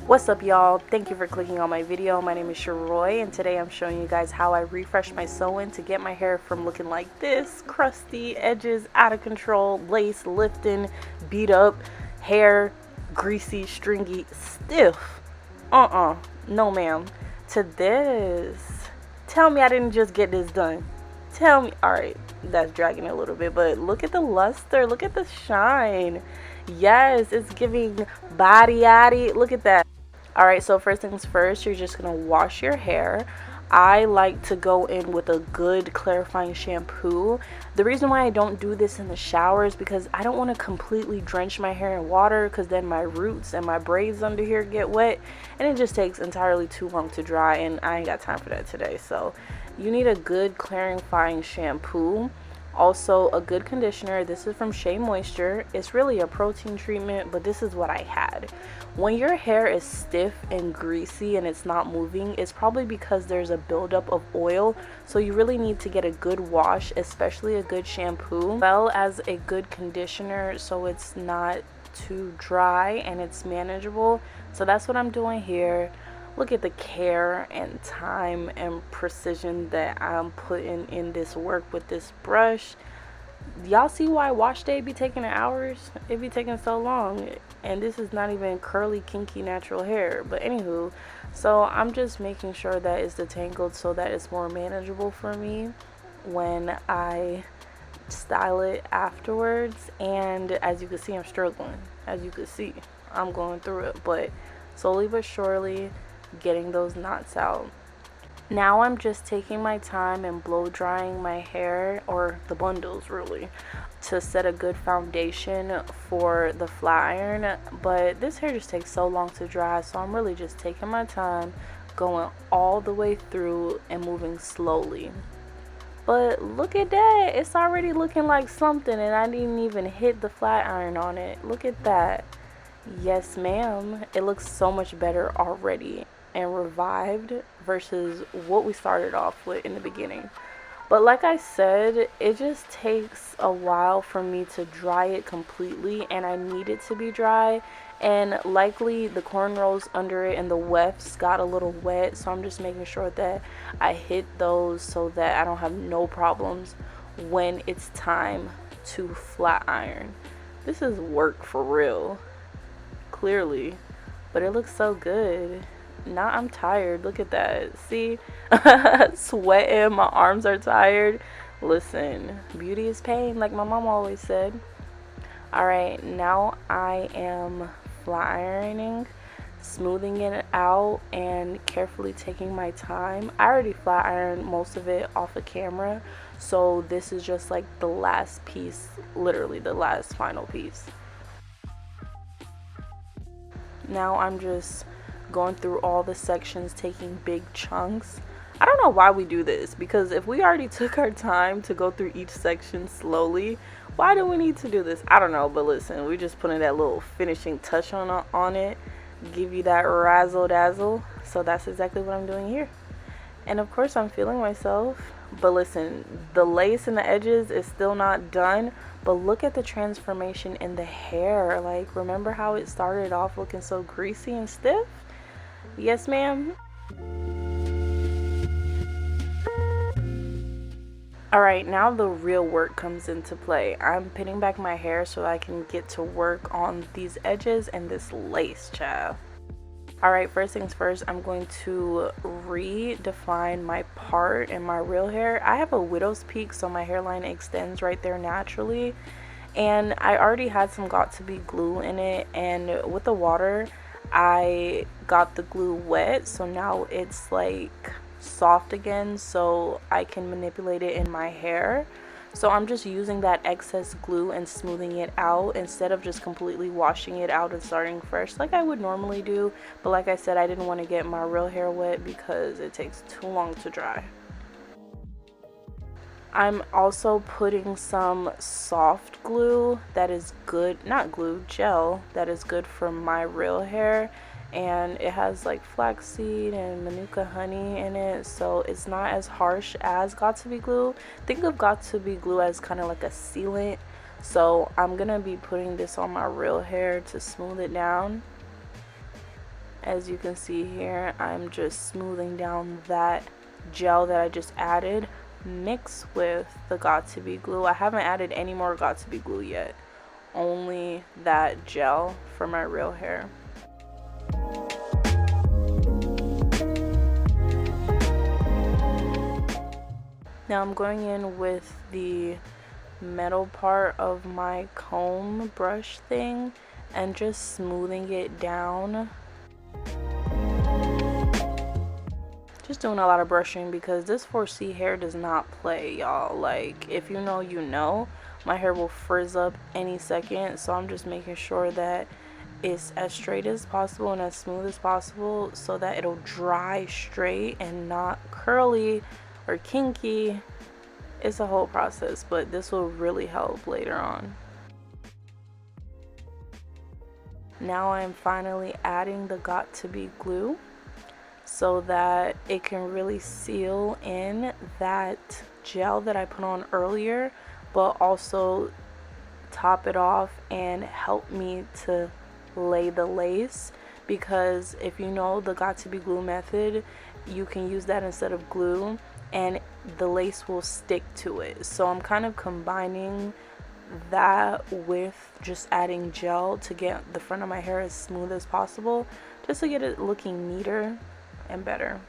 What's up, y'all? Thank you for clicking on my video. My name is Sharoy, and today I'm showing you guys how I refresh my sew-in to get my hair from looking like this, crusty, edges out of control, lace lifting, beat up, hair greasy, stringy, stiff. No ma'am, to this. Tell me I didn't just get this done. Tell me. Alright, that's dragging a little bit, but look at the luster, look at the shine. Yes, it's giving body yaddy. Look at that. Alright, so first things first, you're just going to wash your hair. I like to go in with a good clarifying shampoo. The reason why I don't do this in the shower is because I don't want to completely drench my hair in water, because then my roots and my braids under here get wet and it just takes entirely too long to dry, and I ain't got time for that today. So you need a good clarifying shampoo. Also, a good conditioner. This is from Shea Moisture. It's really a protein treatment, but this is what I had. When your hair is stiff and greasy and it's not moving, it's probably because there's a buildup of oil. So you really need to get a good wash, especially a good shampoo, as well as a good conditioner, so it's not too dry and it's manageable. So that's what I'm doing here. Look at the care and time and precision that I'm putting in this work with this brush. Y'all see why wash day be taking hours? It be taking so long, and this is not even curly, kinky, natural hair. But anywho, so I'm just making sure that it's detangled so that it's more manageable for me when I style it afterwards. And as you can see, I'm struggling. As you can see, I'm going through it, but slowly but surely getting those knots out. Now I'm just taking my time and blow drying my hair, or the bundles really, to set a good foundation for the flat iron. But this hair just takes so long to dry, so I'm really just taking my time, going all the way through and moving slowly. But look at that, it's already looking like something, and I didn't even hit the flat iron on it. Look at that. Yes ma'am, it looks so much better already and revived versus what we started off with in the beginning. But like I said, it just takes a while for me to dry it completely, and I need it to be dry, and likely the cornrows under it and the wefts got a little wet, so I'm just making sure that I hit those so that I don't have no problems when it's time to flat iron. This is work for real, clearly, but it looks so good. Now I'm tired. Look at that. See? Sweating. My arms are tired. Listen, beauty is pain, like my mom always said. Alright, now I am flat ironing, smoothing it out, and carefully taking my time. I already flat ironed most of it off of camera, so this is just like the last piece, literally the last final piece. Now I'm just going through all the sections, taking big chunks. I don't know why we do this, because if we already took our time to go through each section slowly, why do we need to do this? I don't know, but listen, we're just putting that little finishing touch on it, give you that razzle dazzle. So that's exactly what I'm doing here. And of course I'm feeling myself, but listen, the lace and the edges is still not done, but look at the transformation in the hair. Like, remember how it started off looking so greasy and stiff? Yes ma'am. Alright, now the real work comes into play. I'm pinning back my hair so I can get to work on these edges and this lace, child. Alright, first things first, I'm going to redefine my part in my real hair. I have a widow's peak, so my hairline extends right there naturally, and I already had some got-to-be glue in it, and with the water I got the glue wet, so now it's like soft again, so I can manipulate it in my hair. So I'm just using that excess glue and smoothing it out instead of just completely washing it out and starting fresh like I would normally do. But like I said, I didn't want to get my real hair wet because it takes too long to dry. I'm also putting some soft glue that is good, not glue, gel that is good for my real hair, and it has like flaxseed and manuka honey in it, so it's not as harsh as got-to-be glue. Think of got-to-be glue as kind of like a sealant, so I'm gonna be putting this on my real hair to smooth it down. As you can see here, I'm just smoothing down that gel that I just added mixed with the Got2b glue. I haven't added any more Got2b glue yet, only that gel for my real hair. Now I'm going in with the metal part of my comb brush thing and just smoothing it down. Just doing a lot of brushing because this 4C hair does not play, y'all. Like, if you know, you know. My hair will frizz up any second, so I'm just making sure that it's as straight as possible and as smooth as possible so that it'll dry straight and not curly or kinky. It's a whole process, but this will really help later on. Now I'm finally adding the Got2b glue so that it can really seal in that gel that I put on earlier, but also top it off and help me to lay the lace. Because if you know the Got2b glue method, you can use that instead of glue and the lace will stick to it. So I'm kind of combining that with just adding gel to get the front of my hair as smooth as possible, just to get it looking neater and better.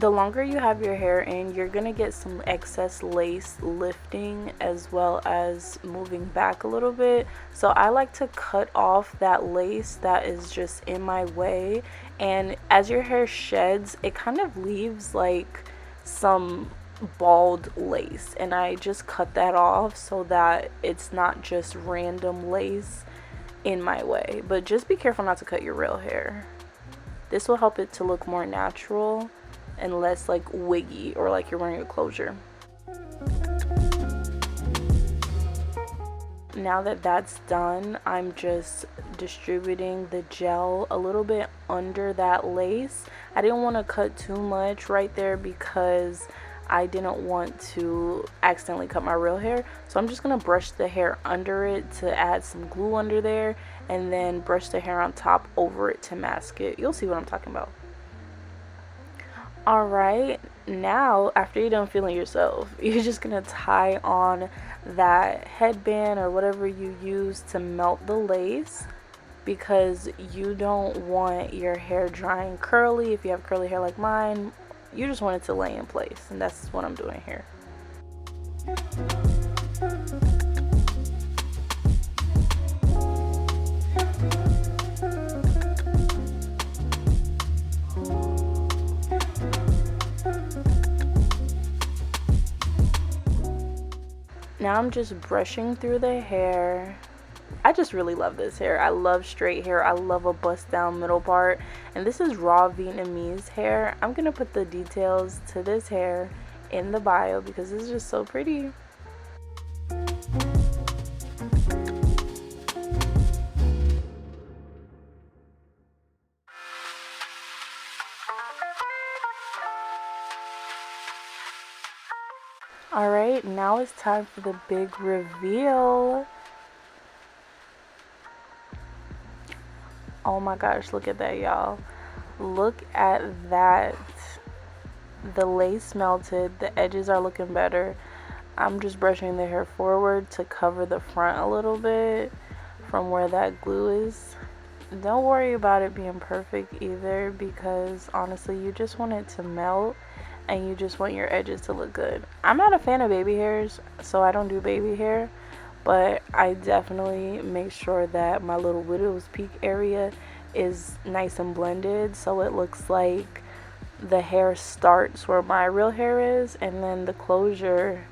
The longer you have your hair in, you're gonna get some excess lace lifting as well as moving back a little bit. So I like to cut off that lace that is just in my way, and as your hair sheds, it kind of leaves like some bald lace, and I just cut that off so that it's not just random lace in my way. But just be careful not to cut your real hair. This will help it to look more natural and less like wiggy or like you're wearing a closure. Now that that's done, I'm just distributing the gel a little bit under that lace. I didn't want to cut too much right there because I didn't want to accidentally cut my real hair. So I'm just gonna brush the hair under it to add some glue under there, and then brush the hair on top over it to mask it. You'll see what I'm talking about. Alright, now after you're done feeling yourself, you're just gonna tie on that headband or whatever you use to melt the lace, because you don't want your hair drying curly. If you have curly hair like mine, you just want it to lay in place, and that's what I'm doing here. Now I'm just brushing through the hair. I just really love this hair. I love straight hair. I love a bust down middle part. And this is raw Vietnamese hair. I'm gonna put the details to this hair in the bio because it's just so pretty. Alright, now it's time for the big reveal. Oh my gosh, look at that, y'all. Look at that. The lace melted, the edges are looking better. I'm just brushing the hair forward to cover the front a little bit from where that glue is. Don't worry about it being perfect either, because honestly, you just want it to melt and you just want your edges to look good. I'm not a fan of baby hairs, so I don't do baby hair, but I definitely make sure that my little widow's peak area is nice and blended, so it looks like the hair starts where my real hair is, and then the closure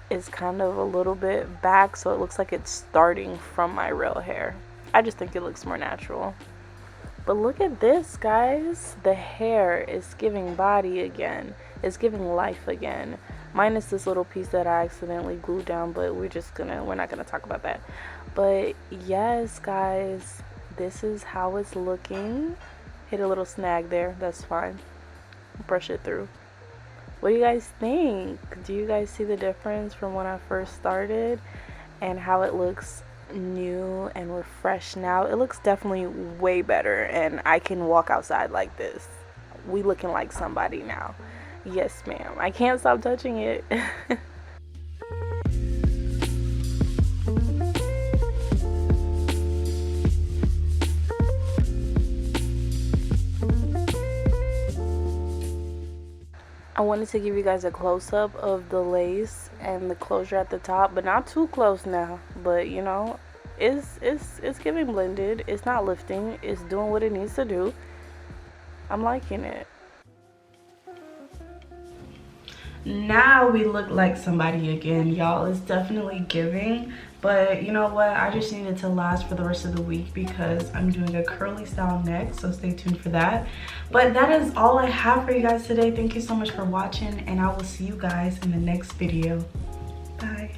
is kind of a little bit back, so it looks like it's starting from my real hair. I just think it looks more natural. But look at this, guys. The hair is giving body again. It's giving life again. minus this little piece that I accidentally glued down, but we're not gonna talk about that. But yes, guys, this is how it's looking. Hit a little snag there, that's fine. Brush it through. What do you guys think? Do you guys see the difference from when I first started and how it looks new and refreshed now? It looks definitely way better, and I can walk outside like this. We looking like somebody now. Yes, ma'am. I can't stop touching it. I wanted to give you guys a close-up of the lace and the closure at the top, but not too close now. But you know, it's giving blended. It's not lifting. It's doing what it needs to do. I'm liking it. Now we look like somebody again, y'all. It's definitely giving, but you know what, I just need it to last for the rest of the week because I'm doing a curly style next, so stay tuned for that. But that is all I have for you guys today. Thank you so much for watching, and I will see you guys in the next video. Bye.